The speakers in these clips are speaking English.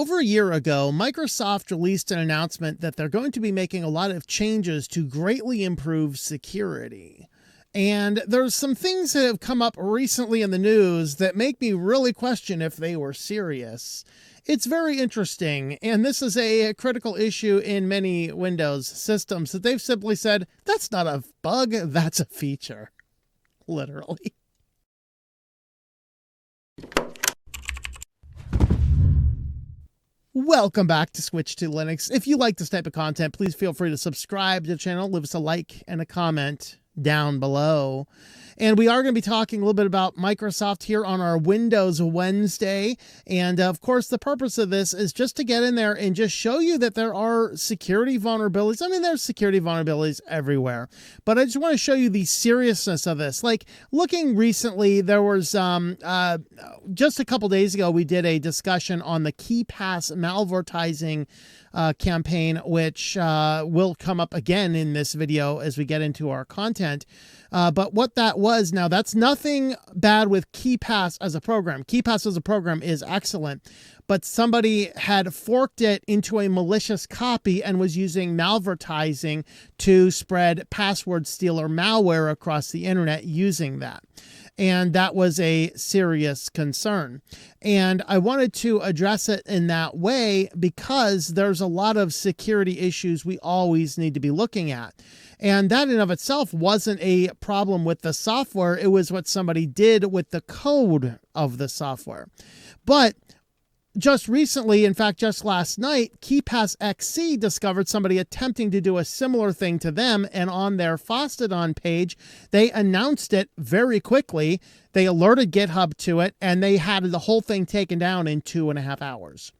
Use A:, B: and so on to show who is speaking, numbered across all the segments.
A: Over a year ago, Microsoft released an announcement that they're going to be making a lot of changes to greatly improve security. And there's some things that have come up recently in the news that make me really question if they were serious. It's very interesting, and this is a critical issue in many Windows systems that they've simply said, that's not a bug, that's a feature. Literally. Welcome back to Switch to Linux. If you like this type of content, please feel free to subscribe to the channel, leave us a like and a comment down below. And we are going to be talking a little bit about Microsoft here on our Windows Wednesday. And of course, the purpose of this is just to get in there and just show you that there are security vulnerabilities. I mean, there's security vulnerabilities everywhere, but I just want to show you the seriousness of this. Like looking recently, there was just a couple days ago, we did a discussion on the KeyPass malvertising campaign, which will come up again in this video as we get into our content. But what that was, now that's nothing bad with KeyPass as a program. KeyPass as a program is excellent, but somebody had forked it into a malicious copy and was using malvertising to spread password stealer malware across the internet using that. And that was a serious concern. And I wanted to address it in that way because there's a lot of security issues we always need to be looking at. And that in of itself wasn't a problem with the software. It was what somebody did with the code of the software. But just recently, in fact, just last night, KeyPass XC discovered somebody attempting to do a similar thing to them. And on their Fosstodon page, they announced it very quickly. They alerted GitHub to it, and they had the whole thing taken down in 2.5 hours.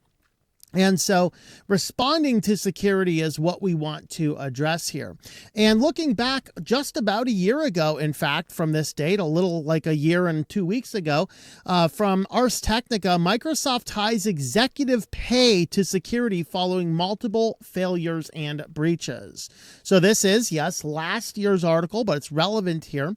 A: And so responding to security is what we want to address here. And looking back just about a year ago, in fact, from this date, a little like a year and 2 weeks ago, from Ars Technica, Microsoft ties executive pay to security following multiple failures and breaches. So this is, yes, last year's article, but it's relevant here.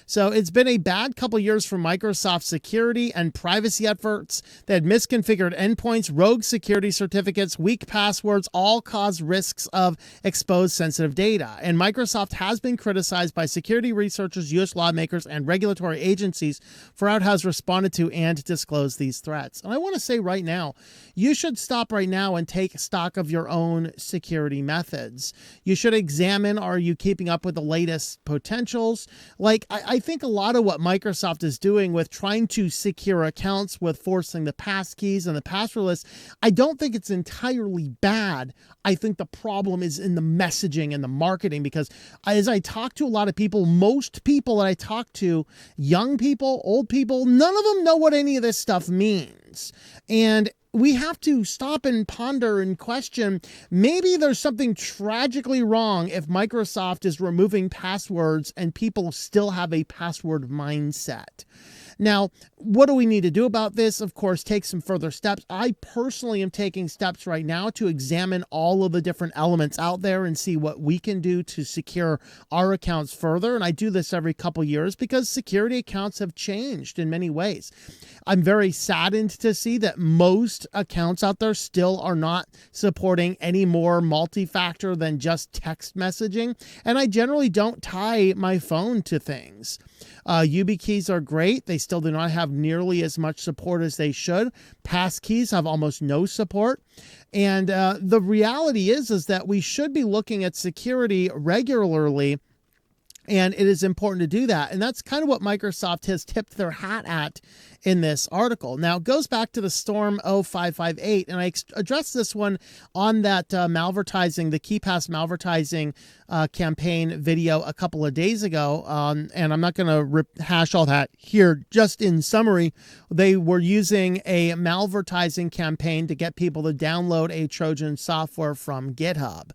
A: So it's been a bad couple years for Microsoft security and privacy efforts that had misconfigured endpoints, rogue security certificates, weak passwords, all cause risks of exposed sensitive data. And Microsoft has been criticized by security researchers, U.S. lawmakers, and regulatory agencies for how it has responded to and disclosed these threats. And I want to say right now, you should stop right now and take stock of your own security methods. You should examine, are you keeping up with the latest potentials? Like, I think a lot of what Microsoft is doing with trying to secure accounts with forcing the passkeys and the password list, I don't think it's entirely bad. I think the problem is in the messaging and the marketing, because as I talk to a lot of people, most people that I talk to, young people, old people, none of them know what any of this stuff means. And we have to stop and ponder and question, maybe there's something tragically wrong if Microsoft is removing passwords and people still have a password mindset. Now, what do we need to do about this? Of course, take some further steps. I personally am taking steps right now to examine all of the different elements out there and see what we can do to secure our accounts further. And I do this every couple years because security accounts have changed in many ways. I'm very saddened to see that most accounts out there still are not supporting any more multi-factor than just text messaging. And I generally don't tie my phone to things. YubiKeys are great. They still do not have nearly as much support as they should. Passkeys have almost no support. And the reality is that we should be looking at security regularly, and it is important to do that. And that's kind of what Microsoft has tipped their hat at in this article. Now, it goes back to the Storm 0558, and I addressed this one on that malvertising, the KeyPass malvertising campaign video a couple of days ago, and I'm not going to rehash all that here. Just in summary, they were using a malvertising campaign to get people to download a Trojan software from GitHub.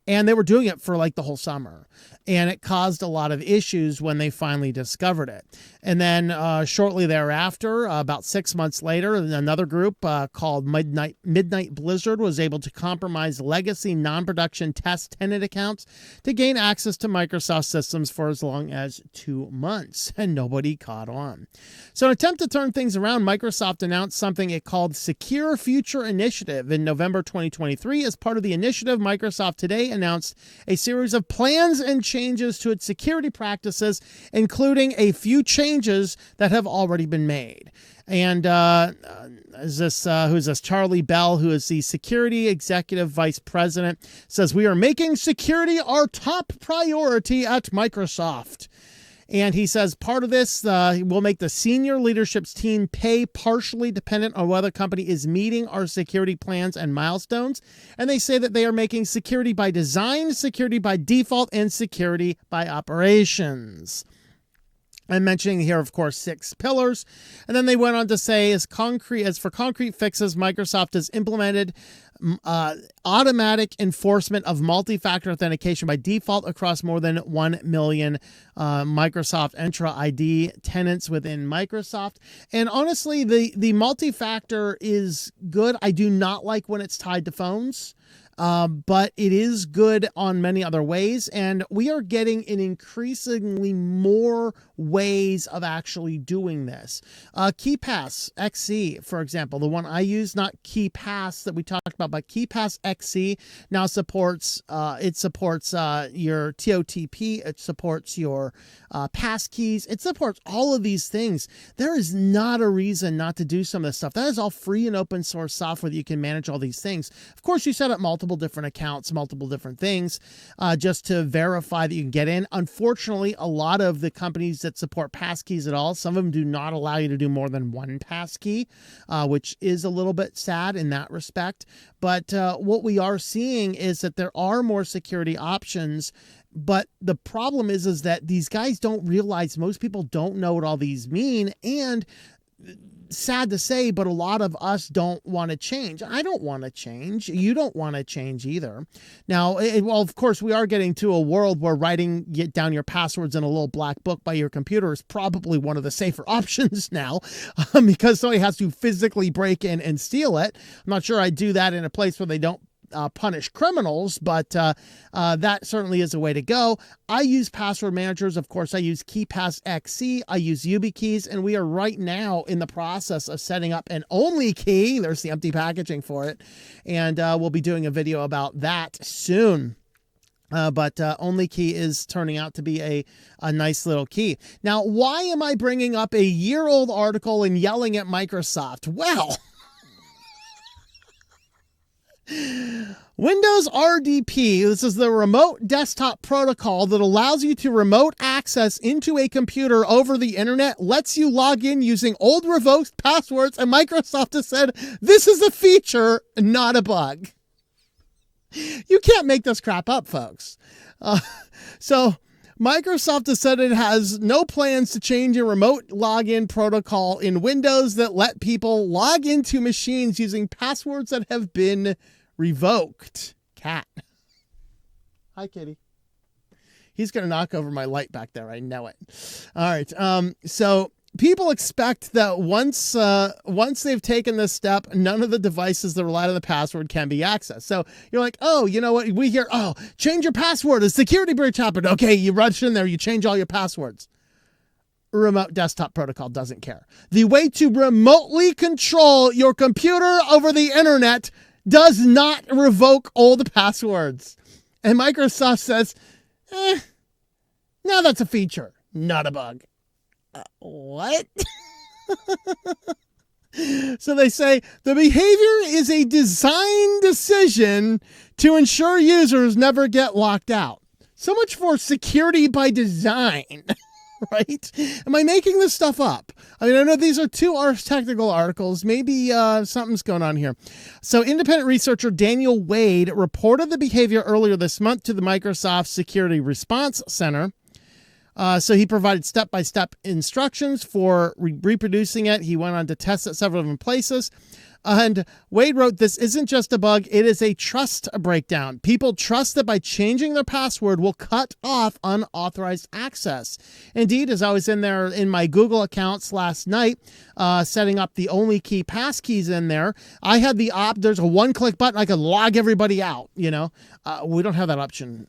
A: And they were doing it for like the whole summer. And it caused a lot of issues when they finally discovered it. And then shortly thereafter, about 6 months later, another group called Midnight Blizzard was able to compromise legacy non-production test tenant accounts to gain access to Microsoft systems for as long as 2 months. And nobody caught on. So in an attempt to turn things around, Microsoft announced something it called Secure Future Initiative in November 2023. As part of the initiative, Microsoft today announced a series of plans and changes to its security practices, including a few changes that have already been made. And who's this? Charlie Bell, who is the security executive vice president, says, "We are making security our top priority at Microsoft." And he says part of this will make the senior leadership's team pay partially dependent on whether the company is meeting our security plans and milestones. And they say that they are making security by design, security by default, and security by operations. I'm mentioning here, of course, 6 pillars. And then they went on to say, as for concrete fixes, Microsoft has implemented automatic enforcement of multi-factor authentication by default across more than 1 million Microsoft Entra ID tenants within Microsoft. And honestly, the multi-factor is good. I do not like when it's tied to phones. But it is good on many other ways, and we are getting in increasingly more ways of actually doing this. KeyPass XC, for example, the one I use, not KeyPass that we talked about, but KeyPass XC now supports your TOTP, it supports your passkeys, it supports all of these things. There is not a reason not to do some of this stuff. That is all free and open source software that you can manage all these things. Of course, you set up multiple different accounts, multiple different things, just to verify that you can get in. Unfortunately, a lot of the companies that support passkeys at all, some of them do not allow you to do more than one passkey, which is a little bit sad in that respect. But what we are seeing is that there are more security options. But the problem is that these guys don't realize, most people don't know what all these mean. And sad to say, but a lot of us don't want to change. I don't want to change. You don't want to change either. Now, well, of course, we are getting to a world where writing down your passwords in a little black book by your computer is probably one of the safer options now, because somebody has to physically break in and steal it. I'm not sure I'd do that in a place where they don't punish criminals, but that certainly is a way to go. I use password managers. Of course, I use KeyPass XC. I use YubiKeys, and we are right now in the process of setting up an OnlyKey. There's the empty packaging for it, and we'll be doing a video about that soon. But OnlyKey is turning out to be a nice little key. Now, why am I bringing up a year-old article and yelling at Microsoft? Well, Windows RDP, this is the remote desktop protocol that allows you to remote access into a computer over the internet, lets you log in using old revoked passwords, and Microsoft has said this is a feature, not a bug. You can't make this crap up, folks. So Microsoft has said it has no plans to change a remote login protocol in Windows that let people log into machines using passwords that have been revoked. Cat. Hi, kitty. He's going to knock over my light back there. I know it. All right. So people expect that once they've taken this step, none of the devices that rely on the password can be accessed. So you're like, oh, you know what? We hear, oh, change your password. A security breach happened. Okay, you rush in there. You change all your passwords. Remote desktop protocol doesn't care. The way to remotely control your computer over the internet does not revoke old passwords. And Microsoft says, now that's a feature, not a bug. What? So they say the behavior is a design decision to ensure users never get locked out. So much for security by design. Right? Am I making this stuff up? I mean, I know these are two technical articles. Maybe something's going on here. So independent researcher Daniel Wade reported the behavior earlier this month to the Microsoft Security Response Center. So he provided step-by-step instructions for reproducing it. He went on to test it several different places. And Wade wrote, "This isn't just a bug, it is a trust breakdown. People trust that by changing their password will cut off unauthorized access." Indeed, as I was in there in my Google accounts last night, setting up the OnlyKey passkeys in there, I had there's a one-click button. I could log everybody out, we don't have that option.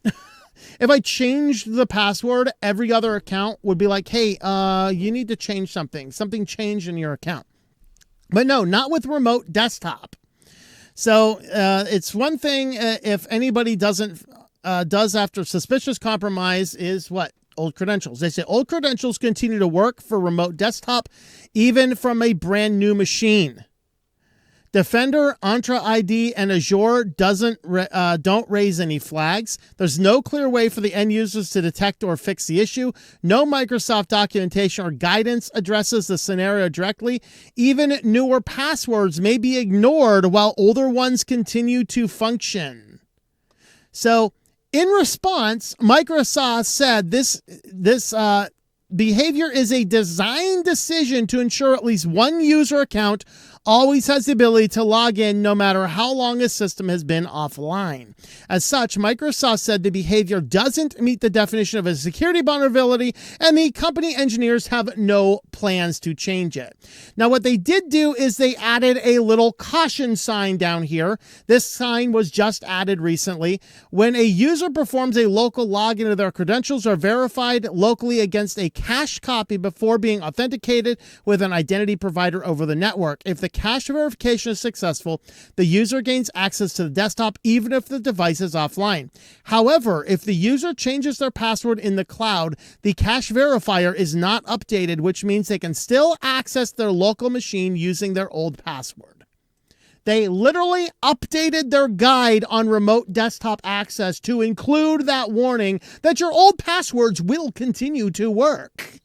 A: If I changed the password, every other account would be like, hey, you need to change something. Something changed in your account. But no, not with remote desktop. So it's one thing if anybody does after suspicious compromise is what? Old credentials. They say old credentials continue to work for remote desktop, even from a brand new machine. Defender, Entra ID, and Azure don't raise any flags. There's no clear way for the end users to detect or fix the issue. No Microsoft documentation or guidance addresses the scenario directly. Even newer passwords may be ignored while older ones continue to function. So, in response, Microsoft said this behavior is a design decision to ensure at least one user account always has the ability to log in no matter how long a system has been offline. As such, Microsoft said the behavior doesn't meet the definition of a security vulnerability, and the company engineers have no plans to change it. Now, what they did do is they added a little caution sign down here. This sign was just added recently. When a user performs a local login to their credentials are verified locally against a cached copy before being authenticated with an identity provider over the network. If the cache verification is successful, the user gains access to the desktop even if the device is offline. However, if the user changes their password in the cloud, the cache verifier is not updated, which means they can still access their local machine using their old password. They literally updated their guide on remote desktop access to include that warning that your old passwords will continue to work.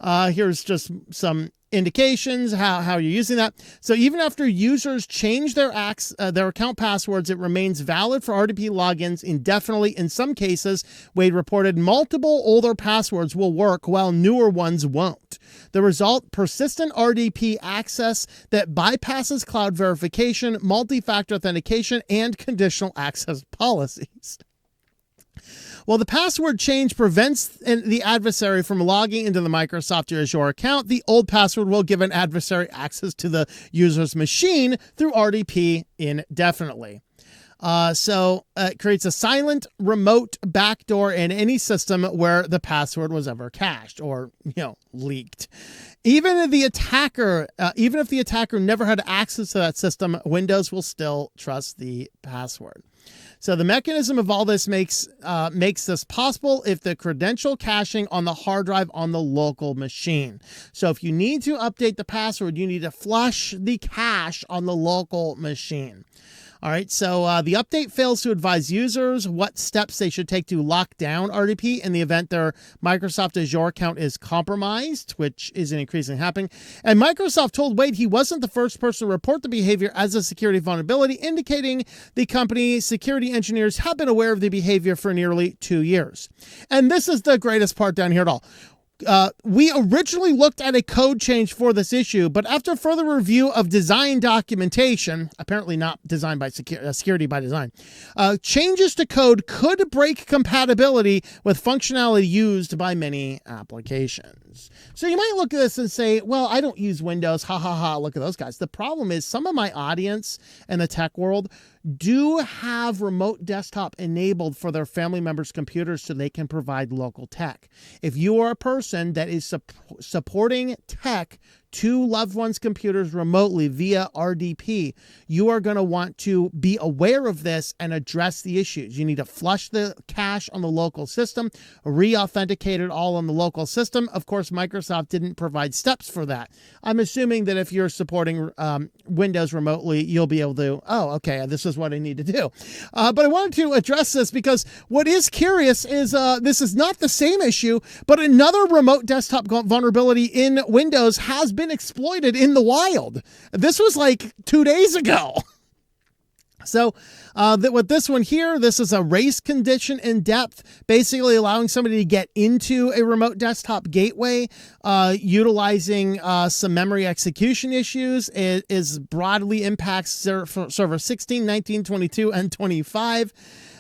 A: Here's just some indications how you're using that. So even after users change their account passwords, it remains valid for RDP logins indefinitely. In some cases, Wade reported multiple older passwords will work while newer ones won't. The result, persistent RDP access that bypasses cloud verification, multi-factor authentication, and conditional access policies. While the password change prevents the adversary from logging into the Microsoft or Azure account, the old password will give an adversary access to the user's machine through RDP indefinitely. So it creates a silent remote backdoor in any system where the password was ever cached or, leaked. Even if the attacker never had access to that system, Windows will still trust the password. So the mechanism of all this makes this possible if the credential caching on the hard drive on the local machine. So if you need to update the password, you need to flush the cache on the local machine. All right, so the update fails to advise users what steps they should take to lock down RDP in the event their Microsoft Azure account is compromised, which isn't increasingly happening. And Microsoft told Wade he wasn't the first person to report the behavior as a security vulnerability, indicating the company's security engineers have been aware of the behavior for nearly 2 years. And this is the greatest part down here at all. We originally looked at a code change for this issue, but after further review of design documentation, apparently not designed by security by design, changes to code could break compatibility with functionality used by many applications. So you might look at this and say, well, I don't use Windows. Ha ha ha. Look at those guys. The problem is some of my audience in the tech world do have remote desktop enabled for their family members' computers so they can provide local tech. If you are a person that is supporting tech to loved ones' computers remotely via RDP, you are going to want to be aware of this and address the issues. You need to flush the cache on the local system, re-authenticate it all on the local system. Of course, Microsoft didn't provide steps for that. I'm assuming that if you're supporting Windows remotely, you'll be able to, oh, okay, this is what I need to do. But I wanted to address this because what is curious is this is not the same issue, but another remote desktop vulnerability in Windows has been exploited in the wild. This was like 2 days ago. So with this one here, this is a race condition in depth, basically allowing somebody to get into a remote desktop gateway, utilizing some memory execution issues. It is broadly impacts server 16, 19, 22, and 25.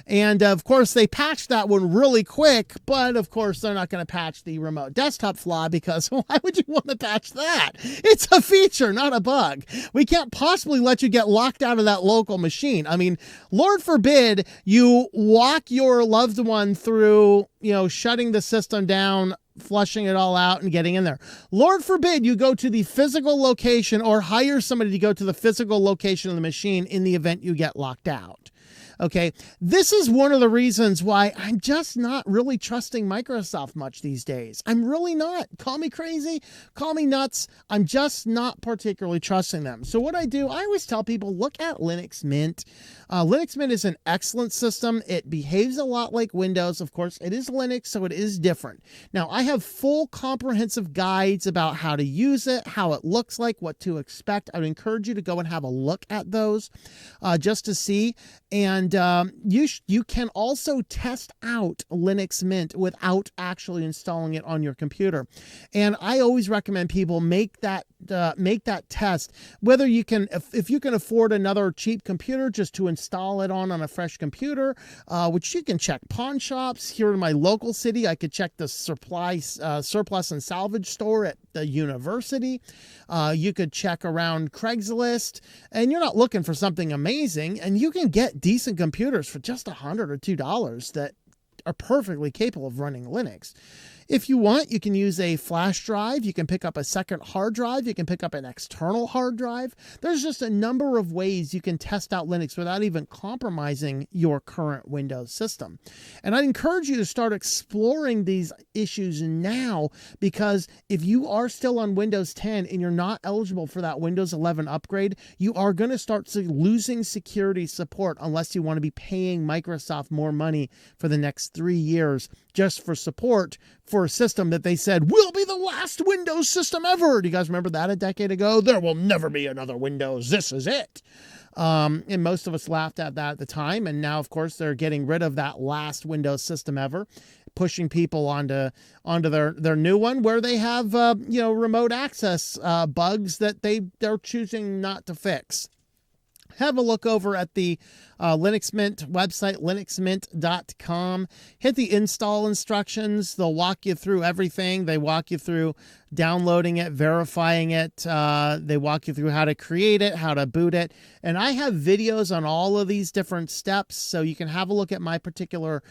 A: And of course, they patched that one really quick, but of course, they're not going to patch the remote desktop flaw because why would you want to patch that? It's a feature, not a bug. We can't possibly let you get locked out of that local machine. I mean, Lord forbid you walk your loved one through, shutting the system down, flushing it all out and getting in there. Lord forbid you go to the physical location or hire somebody to go to the physical location of the machine in the event you get locked out. Okay, this is one of the reasons why I'm just not really trusting Microsoft much these days. I'm really not. Call me crazy, call me nuts. I'm just not particularly trusting them. So what I do, I always tell people, look at Linux Mint. Linux Mint is an excellent system. It behaves a lot like Windows. Of course, it is Linux, so it is different. Now, I have full comprehensive guides about how to use it, how it looks like, what to expect. I would encourage you to go and have a look at those just to see. And you can also test out Linux Mint without actually installing it on your computer. And I always recommend people make that test, whether you can, if you can afford another cheap computer, just to install it on a fresh computer, which you can check pawn shops here in my local city. I could check the surplus and salvage store at the university. You could check around Craigslist, and you're not looking for something amazing, and you can get decent computers for just $100 or $2 that are perfectly capable of running Linux. If you want, you can use a flash drive. You can pick up a second hard drive. You can pick up an external hard drive. There's just a number of ways you can test out Linux without even compromising your current Windows system. And I'd encourage you to start exploring these issues now, because if you are still on Windows 10 and you're not eligible for that Windows 11 upgrade, you are going to start losing security support unless you want to be paying Microsoft more money for the next 3 years just for support for a system that they said will be the last Windows system ever. Do you guys remember that a decade ago? There will never be another Windows. This is it. And most of us laughed at that at the time. And now, of course, they're getting rid of that last Windows system ever, pushing people onto their new one, where they have remote access bugs that they're choosing not to fix. Have a look over at the Linux Mint website, linuxmint.com. Hit the install instructions. They'll walk you through everything. They walk you through downloading it, verifying it. They walk you through how to create it, how to boot it. And I have videos on all of these different steps, so you can have a look at my particular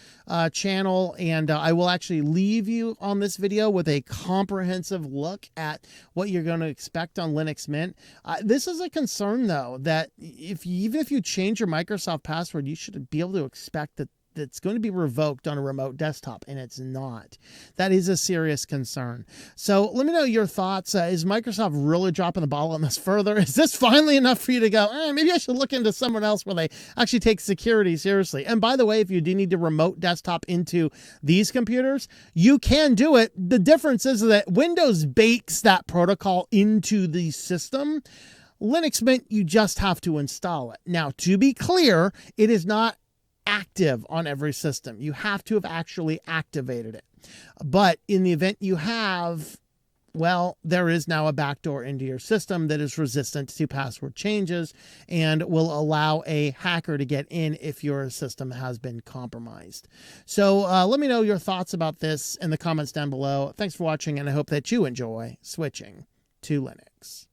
A: channel. And I will actually leave you on this video with a comprehensive look at what you're going to expect on Linux Mint. This is a concern, though, that even if you change your Microsoft password, you should be able to expect that it's going to be revoked on a remote desktop, and it's not. That is a serious concern. So let me know your thoughts. Is Microsoft really dropping the ball on this further? Is this finally enough for you to go, maybe I should look into someone else where they actually take security seriously? And by the way, if you do need to remote desktop into these computers, you can do it. The difference is that Windows bakes that protocol into the system. Linux Mint, you just have to install it. Now, to be clear, it is not active on every system. You have to have actually activated it. But in the event you have, well, there is now a backdoor into your system that is resistant to password changes and will allow a hacker to get in if your system has been compromised. So let me know your thoughts about this in the comments down below. Thanks for watching, and I hope that you enjoy switching to Linux.